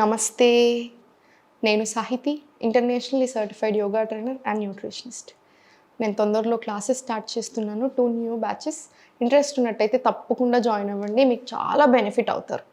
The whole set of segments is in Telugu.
నమస్తే, నేను Sahiti, internationally certified yoga trainer and nutritionist. నేను తొందరలో క్లాసెస్ స్టార్ట్ చేస్తున్నాను, 2 న్యూ బ్యాచెస్. ఇంట్రెస్ట్ ఉన్నట్టయితే తప్పకుండా జాయిన్ అవ్వండి, మీకు చాలా బెనిఫిట్ అవుతారు.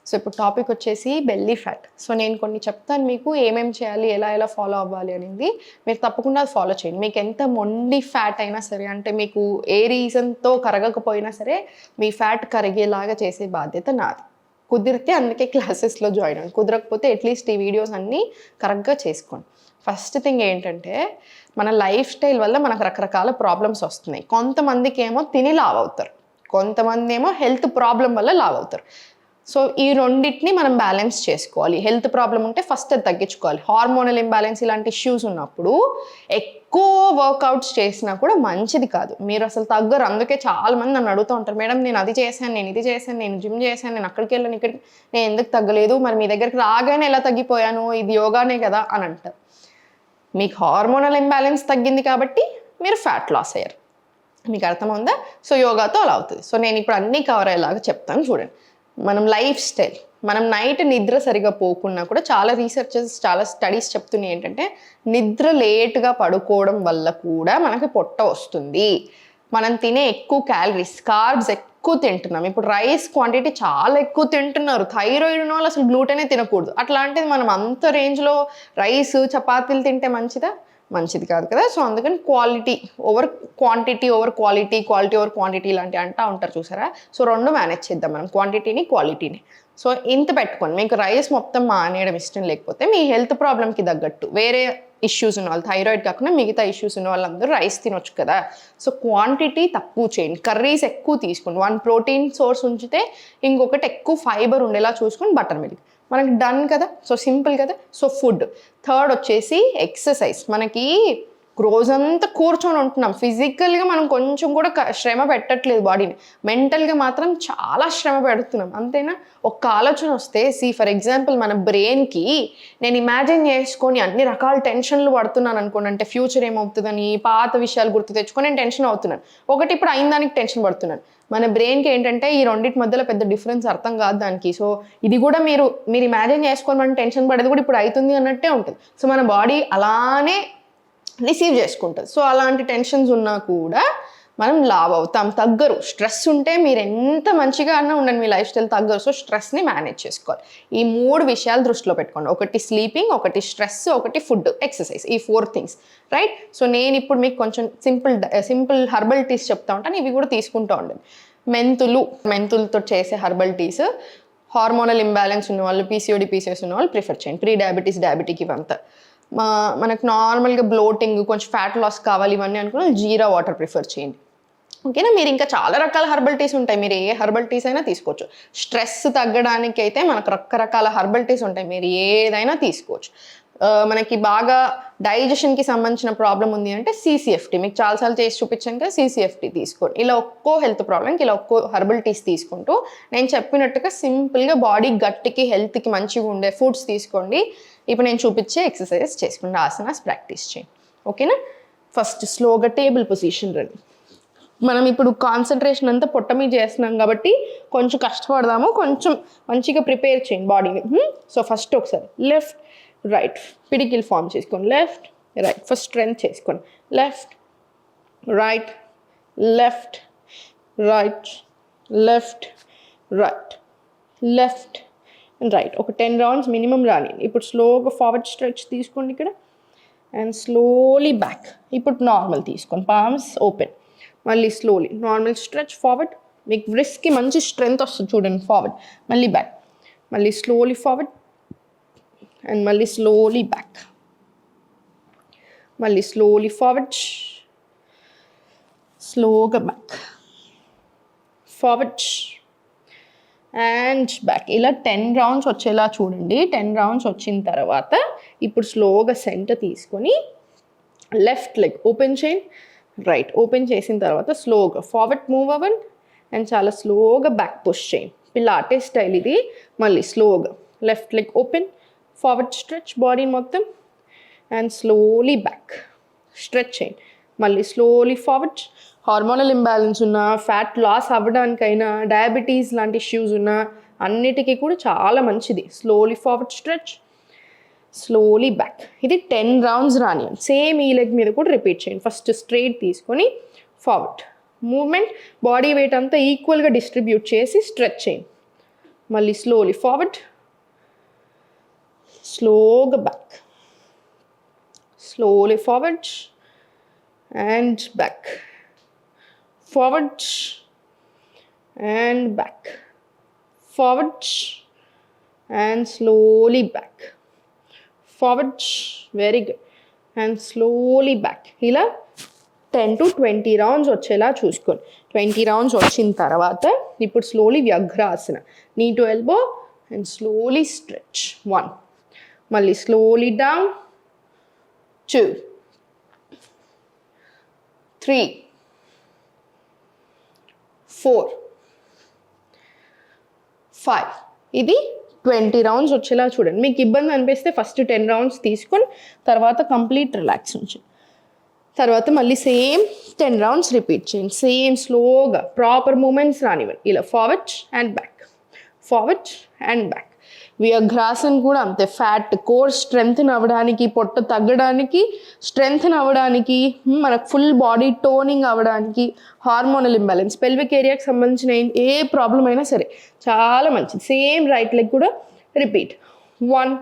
సో ఇప్పుడు టాపిక్ వచ్చేసి బెల్లీ ఫ్యాట్. సో నేను కొన్ని చెప్తాను మీకు ఏమేమి చేయాలి, ఎలా ఫాలో అవ్వాలి అనేది. మీరు తప్పకుండా అది ఫాలో చేయండి. మీకు ఎంత మొండి ఫ్యాట్ అయినా సరే, అంటే మీకు ఏ రీజన్తో కరగకపోయినా సరే, మీ ఫ్యాట్ కరిగేలాగా చేసే బాధ్యత నాది. కుదిరితే అందుకే క్లాసెస్లో జాయిన్ అవ్వండి, కుదరకపోతే అట్లీస్ట్ ఈ వీడియోస్ అన్నీ కరెక్ట్గా చేసుకోండి. ఫస్ట్ థింగ్ ఏంటంటే, మన లైఫ్ స్టైల్ వల్ల మనకు రకరకాల ప్రాబ్లమ్స్ వస్తున్నాయి. కొంతమందికి ఏమో తిని లావ్ అవుతారు, కొంతమంది ఏమో హెల్త్ ప్రాబ్లం వల్ల లావ్ అవుతారు. సో ఈ రెండింటిని మనం బ్యాలెన్స్ చేసుకోవాలి. హెల్త్ ప్రాబ్లం ఉంటే ఫస్ట్ అది తగ్గించుకోవాలి. హార్మోనల్ ఇంబ్యాలెన్స్ ఇలాంటి ఇష్యూస్ ఉన్నప్పుడు ఎక్కువ వర్కౌట్స్ చేసినా కూడా మంచిది కాదు, మీరు అసలు తగ్గరు. అందుకే చాలామంది నన్ను అడుగుతూ ఉంటారు, మేడం నేను అది చేశాను, నేను ఇది చేశాను, నేను జిమ్ చేశాను, నేను అక్కడికి వెళ్ళాను, ఇక్కడికి, నేను ఎందుకు తగ్గలేదు, మరి మీ దగ్గరికి రాగానే ఎలా తగ్గిపోయాను, ఇది యోగానే కదా అని అంటారు. మీకు హార్మోనల్ ఇంబ్యాలెన్స్ తగ్గింది కాబట్టి మీరు ఫ్యాట్ లాస్ అయ్యారు, మీకు అర్థమవుందా? సో యోగాతో అలా అవుతుంది. సో నేను ఇప్పుడు అన్నీ కవర్ అయ్యేలాగా చెప్తాను చూడండి. మనం లైఫ్ స్టైల్, మనం నైట్ నిద్ర సరిగా పోకున్నా కూడా చాలా రీసెర్చెస్, చాలా స్టడీస్ చెప్తున్నాయి ఏంటంటే, నిద్ర లేట్గా పడుకోవడం వల్ల కూడా మనకి పొట్ట వస్తుంది. మనం తినే ఎక్కువ క్యాలరీస్, కార్బ్స్ ఎక్కువ తింటున్నాం. ఇప్పుడు రైస్ క్వాంటిటీ చాలా ఎక్కువ తింటున్నారు. థైరాయిడ్ ఉన్న వాళ్ళు అసలు గ్లూటెనే తినకూడదు. అట్లాంటిది మనం అంత రేంజ్లో రైస్, చపాతీలు తింటే మంచిదా? మంచిది కాదు కదా. సో అందుకని quality over quantity, over quality, quality over quantity ఇలాంటి అంటూ ఉంటారు చూసారా. సో రెండు మేనేజ్ చేద్దాం మనం, క్వాంటిటీని క్వాలిటీని. సో ఇంత పెట్టుకోండి. మీకు రైస్ మొత్తం మానేయడం ఇష్టం లేకపోతే, మీ హెల్త్ ప్రాబ్లమ్కి తగ్గట్టు వేరే ఇష్యూస్ ఉన్న వాళ్ళు, థైరాయిడ్ కాకుండా మిగతా ఇష్యూస్ ఉన్న వాళ్ళందరూ రైస్ తినొచ్చు కదా. సో క్వాంటిటీ తక్కువ చేయండి, కర్రీస్ ఎక్కువ తీసుకోండి. 1 ప్రోటీన్ సోర్స్ ఉంచితే ఇంకొకటి ఎక్కువ ఫైబర్ ఉండేలా చూసుకొని బటర్ మిల్క్, మనకి డన్ కదా. సో సింపుల్ కదా. So food. థర్డ్ వచ్చేసి ఎక్సర్సైజ్. మనకి రోజంతా కూర్చొని ఉంటున్నాం, ఫిజికల్గా మనం కొంచెం కూడా శ్రమ పెట్టట్లేదు బాడీని, మెంటల్గా మాత్రం చాలా శ్రమ పెడుతున్నాం, అంతేనా? ఒక్క ఆలోచన వస్తే, ఫర్ ఎగ్జాంపుల్ మన బ్రెయిన్కి నేను ఇమాజిన్ చేసుకొని అన్ని రకాల టెన్షన్లు పడుతున్నాను అనుకోండి, అంటే ఫ్యూచర్ ఏమవుతుందని పాత విషయాలు గుర్తు తెచ్చుకొని నేను టెన్షన్ అవుతున్నాను. ఒకటి ఇప్పుడు అయిన దానికి టెన్షన్ పడుతున్నాను. మన బ్రెయిన్కి ఏంటంటే ఈ రెండింటి మధ్యలో పెద్ద డిఫరెన్స్ అర్థం కాదు దానికి. సో ఇది కూడా మీరు ఇమాజిన్ చేసుకొని మనం టెన్షన్ పడేది కూడా ఇప్పుడు అవుతుంది అన్నట్టే ఉంటుంది. సో మన బాడీ అలానే రిసీవ్ చేసుకుంటుంది. సో అలాంటి టెన్షన్స్ ఉన్నా కూడా మనం లావ్ అవుతాం, తగ్గరు. స్ట్రెస్ ఉంటే మీరు ఎంత మంచిగా అన్నా ఉండండి, మీ లైఫ్ స్టైల్ తగ్గరు. సో స్ట్రెస్ని మేనేజ్ చేసుకోవాలి. ఈ 3 విషయాలు దృష్టిలో పెట్టుకోండి. ఒకటి స్లీపింగ్, ఒకటి స్ట్రెస్, ఒకటి ఫుడ్, ఎక్సర్సైజ్. ఈ 4 థింగ్స్, రైట్? సో నేను ఇప్పుడు మీకు కొంచెం సింపుల్ హర్బల్ టీస్ చెప్తా ఉంటాను, ఇవి కూడా తీసుకుంటూ ఉండండి. మెంతులతో చేసే హర్బల్ టీస్ హార్మోనల్ ఇంబ్యాలెన్స్ ఉన్న వాళ్ళు, పీసీఓడి, పీసీఎస్ ఉన్న వాళ్ళు ప్రిఫర్ చేయండి. ప్రీ డయాబెటీస్, డయాబెటిక్ ఇవంతా. మనకు నార్మల్గా బ్లోటింగ్, కొంచెం ఫ్యాట్ లాస్ కావాలి ఇవన్నీ అనుకుని జీరా వాటర్ ప్రిఫర్ చేయండి, ఓకేనా? మీరు ఇంకా చాలా రకాల హర్బల్ టీస్ ఉంటాయి, మీరు ఏ హర్బల్ టీస్ అయినా తీసుకోవచ్చు. స్ట్రెస్ తగ్గడానికి అయితే మనకు రకరకాల హర్బల్ టీస్ ఉంటాయి, మీరు ఏదైనా తీసుకోవచ్చు. మనకి బాగా డైజెషన్కి సంబంధించిన ప్రాబ్లం ఉంది అంటే CCFT, మీకు చాలాసార్లు చేసి చూపించాను కదా, CCFT తీసుకోండి. ఇలా ఒక్కో హెల్త్ ప్రాబ్లంకి ఇలా ఒక్కో హర్బల్ టీస్ తీసుకుంటూ నేను చెప్పినట్టుగా సింపుల్గా బాడీ గట్టికి, హెల్త్కి మంచిగా ఉండే ఫుడ్స్ తీసుకోండి. ఇప్పుడు నేను చూపించే ఎక్సర్సైజెస్ చేసుకోండి, ఆసనాస్ ప్రాక్టీస్ చేయండి, ఓకేనా? ఫస్ట్ స్లోగా టేబుల్ పొజిషన్ రండి. మనం ఇప్పుడు కాన్సన్ట్రేషన్ అంతా పొట్ట మీద చేస్తున్నాం కాబట్టి కొంచెం కష్టపడదాము, కొంచెం మంచిగా ప్రిపేర్ చేయండి బాడీని. సో ఫస్ట్ ఒకసారి లెఫ్ట్ రైట్ పిడికిల్ ఫామ్ చేసుకోండి, లెఫ్ట్ రైట్. ఫస్ట్ స్ట్రెంత్ చేసుకోండి, left right, left right, left right, left right. ఒక 10 రౌండ్స్ మినిమం రాని. ఇప్పుడు స్లోగా ఫార్వర్డ్ స్ట్రెచ్ తీసుకోండి ఇక్కడ, అండ్ స్లోలీ బ్యాక్. ఇప్పుడు నార్మల్ తీసుకోండి, పామ్స్ ఓపెన్. మళ్ళీ స్లోలీ నార్మల్ స్ట్రెచ్ ఫార్వర్డ్. మీకు రిస్క్కి మంచి స్ట్రెంగ్త్ వస్తుంది చూడండి, ఫార్వర్డ్, మళ్ళీ బ్యాక్, మళ్ళీ స్లోలీ ఫార్వర్డ్, అండ్ మళ్ళీ స్లోలీ బ్యాక్, మళ్ళీ స్లోలీ ఫార్వర్డ్, స్లోగా బ్యాక్, ఫార్వర్డ్ అండ్ బ్యాక్. ఇలా 10 రౌండ్స్ వచ్చేలా చూడండి. 10 రౌండ్స్ వచ్చిన తర్వాత ఇప్పుడు స్లోగా సెంటర్ తీసుకొని లెఫ్ట్ లెగ్ ఓపెన్ చేయండి, రైట్ ఓపెన్ చేసిన తర్వాత స్లోగా ఫార్వర్డ్ మూవ్ అవ్వండి, అండ్ చాలా స్లోగా బ్యాక్ పుష్ చేయండి. పిలాటే స్టైల్ ఇది. మళ్ళీ స్లోగా left leg open, forward stretch body మొత్తం, అండ్ స్లోలీ బ్యాక్ స్ట్రెచ్ చేయండి. మళ్ళీ స్లోలీ ఫార్వర్డ్, హార్మోనల్ ఇంబ్యాలెన్స్ ఉన్నా, ఫ్యాట్ లాస్ అవ్వడానికైనా, డయాబెటీస్ లాంటి ఇష్యూస్ ఉన్నా అన్నిటికీ కూడా చాలా మంచిది. Slowly forward stretch, slowly back. ఇది 10 రౌండ్స్ రానియండి. సేమ్ ఈ లెగ్ మీద కూడా రిపీట్ చేయండి. ఫస్ట్ స్ట్రైట్ తీసుకొని ఫార్వర్డ్ మూవ్మెంట్, బాడీ వెయిట్ అంతా ఈక్వల్గా డిస్ట్రిబ్యూట్ చేసి స్ట్రెచ్ చేయండి. మళ్ళీ స్లోలీ ఫార్వర్డ్, స్లోగా back, slowly forward and back, forward and back, forward and slowly back, forward, very good, and slowly back. ఇలా 10 to 20 రౌండ్స్ వచ్చేలా చూసుకోండి. 20 రౌండ్స్ వచ్చిన తర్వాత ఇప్పుడు స్లోలీ వ్యాఘ్రాసన, knee to elbow and slowly stretch. 1, మళ్ళీ స్లోలీ డౌన్, 2, 3, 4, 5. ఇది 20 రౌండ్స్ వచ్చేలా చూడండి. మీకు ఇబ్బంది అనిపిస్తే ఫస్ట్ 10 రౌండ్స్ తీసుకొని తర్వాత కంప్లీట్ రిలాక్స్ ఉంచండి. తర్వాత మళ్ళీ సేమ్ 10 రౌండ్స్ రిపీట్ చేయండి. సేమ్ స్లోగా ప్రాపర్ మూమెంట్స్ రానివ్వండి. ఇలా forward and back, forward and back. వ్యాఘ్రాసన్ కూడా అంతే. ఫ్యాట్ కోర్ స్ట్రెంగ్త్ అవ్వడానికి, పొట్ట తగ్గడానికి, స్ట్రెంగ్త్ అవ్వడానికి, మనకు ఫుల్ బాడీ టోనింగ్ అవ్వడానికి, హార్మోనల్ ఇంబ్యాలెన్స్, పెల్విక్ ఏరియాకి సంబంధించిన ఏ ప్రాబ్లం అయినా సరే చాలా మంచిది. సేమ్ రైట్ లెగ్ కూడా రిపీట్. 1,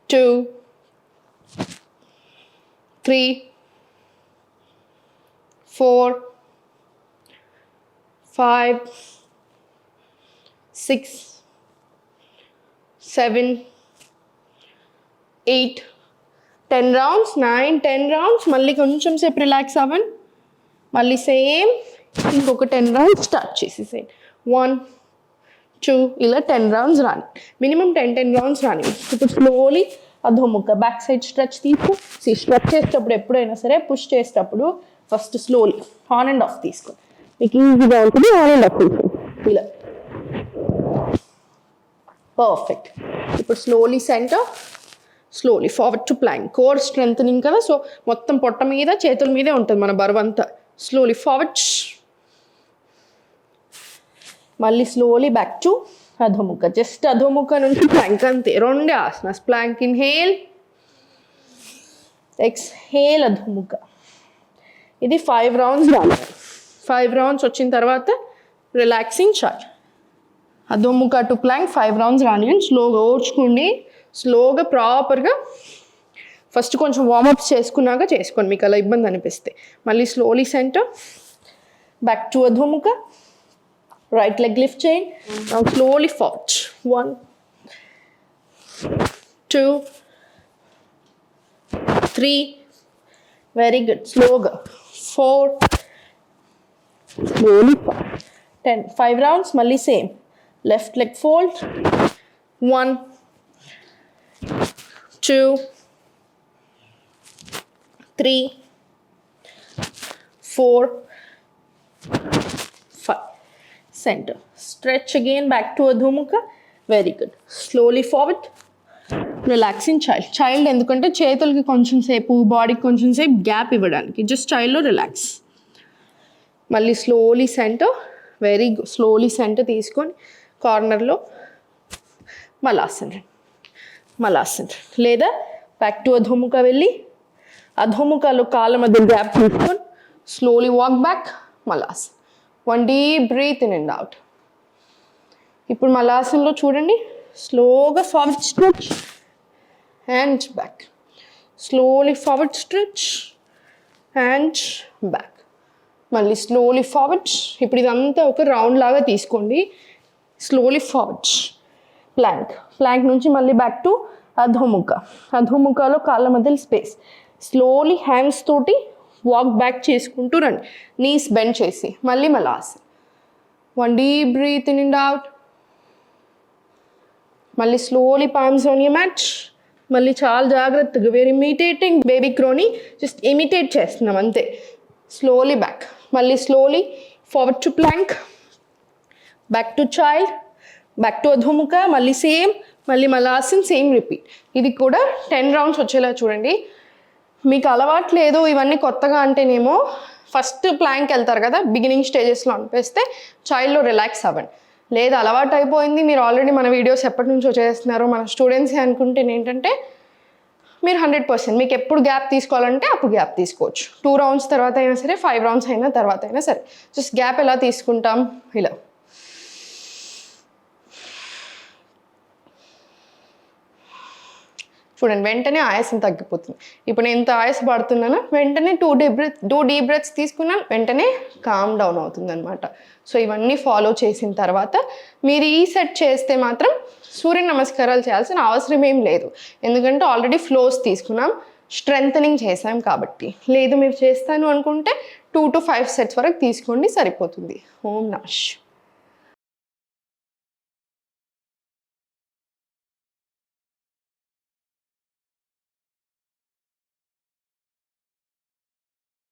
2, 3, 4, 5, 6, 7, 8, 10 rounds, 9, 10 rounds. మళ్ళీ కొంచెం సేపు రిలాక్స్ అవ్వండి. మళ్ళీ సేమ్ ఇంకొక 10 రౌండ్స్ స్టార్ట్ చేసేసేయండి. 1, 2, ఇలా 10 రౌండ్స్ రాని, మినిమం 10 రౌండ్స్ రాని. ఇప్పుడు స్లోలీ అధోముఖ బ్యాక్ సైడ్ స్ట్రెచ్ తీసుకో. స్ట్రెచ్ చేసేటప్పుడు ఎప్పుడైనా సరే పుష్ చేసేటప్పుడు first slowly on and of తీసుకో. మీకు ఈజీగా ఉంటుంది. ఆన్ అండ్ ఆఫ్ తీసుకో ఇలా. పర్ఫెక్ట్. ఇప్పుడు slowly centre, slowly forward to plank. Core strengthening కదా, సో మొత్తం పొట్ట మీద చేతుల మీదే ఉంటుంది మన బరువంతా. స్లోలీ ఫార్వర్డ్, మళ్ళీ స్లోలీ బ్యాక్ టు అధోముఖ. జస్ట్ అధోముఖ నుంచి ప్లాంక్ అంతే. 2 ఆసనాస్. ప్లాంక్ ఇన్హేల్, ఎక్స్హేల్ అధోముఖ. ఇది 5 రౌండ్స్ రావాలి. 5 రౌండ్స్ వచ్చిన తర్వాత రిలాక్సింగ్ చాలు. అధోముఖ టు ప్లాంక్ 5 రౌండ్స్ రానివ్వండి. స్లోగా ఓడ్చుకోండి. స్లోగా ప్రాపర్గా ఫస్ట్ కొంచెం వార్మప్స్ చేసుకున్నాక చేసుకోండి మీకు అలా ఇబ్బంది అనిపిస్తే. మళ్ళీ స్లోలీ సెంటర్, బ్యాక్ టు అధోముఖ. రైట్ లెగ్ లిఫ్ట్ చేయండి. Now slowly forward. 1, 2, 3, very good. స్లోగా 4, స్లోలీ 10. 5 రౌండ్స్. మళ్ళీ same. Left leg fold. 1, 2, 3, 4, 5. Center. Stretch again back to Adhomukha. Very good. Slowly forward. Relaxing child. Child ఎందుకంటే చేతులకి కొంచెం సేపు, బాడీకి కొంచెం సేపు గ్యాప్ ఇవ్వడానికి. జస్ట్ చైల్డ్లో రిలాక్స్. మళ్ళీ slowly centre. Very good. Slowly centre తీసుకొని కార్నర్లో మలాసన్, మలాసన్. లేదా బ్యాక్ టు అధోముఖ వెళ్ళి అధోముఖలో కాళ్ళ మధ్య గ్యాప్ తీసుకొని స్లోలీ వాక్ బ్యాక్, మలాసన్. 1 deep breath in and out. ఇప్పుడు మలాసన్లో చూడండి, స్లోగా forward stretch and back, slowly forward stretch and back, మళ్ళీ స్లోలీ ఫార్వర్డ్. ఇప్పుడు ఇదంతా ఒక రౌండ్ లాగా తీసుకోండి. స్లోలీ ఫార్వర్డ్ ప్లాంక్, ప్లాంక్ నుంచి మళ్ళీ బ్యాక్ టు అధోముఖ. అధోముఖలో కాళ్ళ మధ్యలో స్పేస్. స్లోలీ హ్యాండ్స్ తోటి వాక్ బ్యాక్ చేసుకుంటూ రండి, నీస్ బెండ్ చేసి. మళ్ళీ మలాసన్. 1 deep breath in and out. మళ్ళీ slowly palms on your mat. మళ్ళీ చాలా జాగ్రత్తగా, వేర్ ఇమిటేటింగ్ బేబీ క్రోని, జస్ట్ ఇమిటేట్ చేస్తున్నాం అంతే. Slowly back. మళ్ళీ slowly forward to plank, back to child, back to అధోముఖ. మళ్ళీ సేమ్, మళ్ళీ మలాసన్, సేమ్ రిపీట్. ఇది కూడా 10 రౌండ్స్ వచ్చేలా చూడండి. మీకు అలవాటు లేదు ఇవన్నీ కొత్తగా అంటేనేమో ఫస్ట్ ప్లాంక్ వెళ్తారు కదా, బిగినింగ్ స్టేజెస్లో అనిపిస్తే చైల్డ్లో రిలాక్స్ అవ్వండి. లేదు అలవాటు అయిపోయింది, మీరు ఆల్రెడీ మన వీడియోస్ ఎప్పటి నుంచో చేస్తున్నారు, మన స్టూడెంట్సే అనుకుంటే ఏంటంటే మీరు 100% మీకు ఎప్పుడు గ్యాప్ తీసుకోవాలంటే అప్పుడు గ్యాప్ తీసుకోవచ్చు. 2 రౌండ్స్ తర్వాత అయినా సరే, 5 రౌండ్స్ అయినా తర్వాత అయినా సరే. జస్ట్ గ్యాప్ ఎలా తీసుకుంటాం, ఇలా చూడండి, వెంటనే ఆయాసం తగ్గిపోతుంది. ఇప్పుడు నేను ఎంత ఆయాస పడుతున్నానో వెంటనే 2 డీప్ బ్రెత్స్ తీసుకున్నాను, వెంటనే కామ్ డౌన్ అవుతుంది అనమాట. సో ఇవన్నీ ఫాలో చేసిన తర్వాత మీరు ఈ సెట్ చేస్తే మాత్రం సూర్య నమస్కారాలు చేయాల్సిన అవసరం ఏం లేదు. ఎందుకంటే ఆల్రెడీ ఫ్లోస్ తీసుకున్నాం, స్ట్రెంథనింగ్ చేసాం కాబట్టి. లేదు మీరు చేస్తాను అనుకుంటే 2 to 5 సెట్స్ వరకు తీసుకోండి, సరిపోతుంది. ఓం నమః.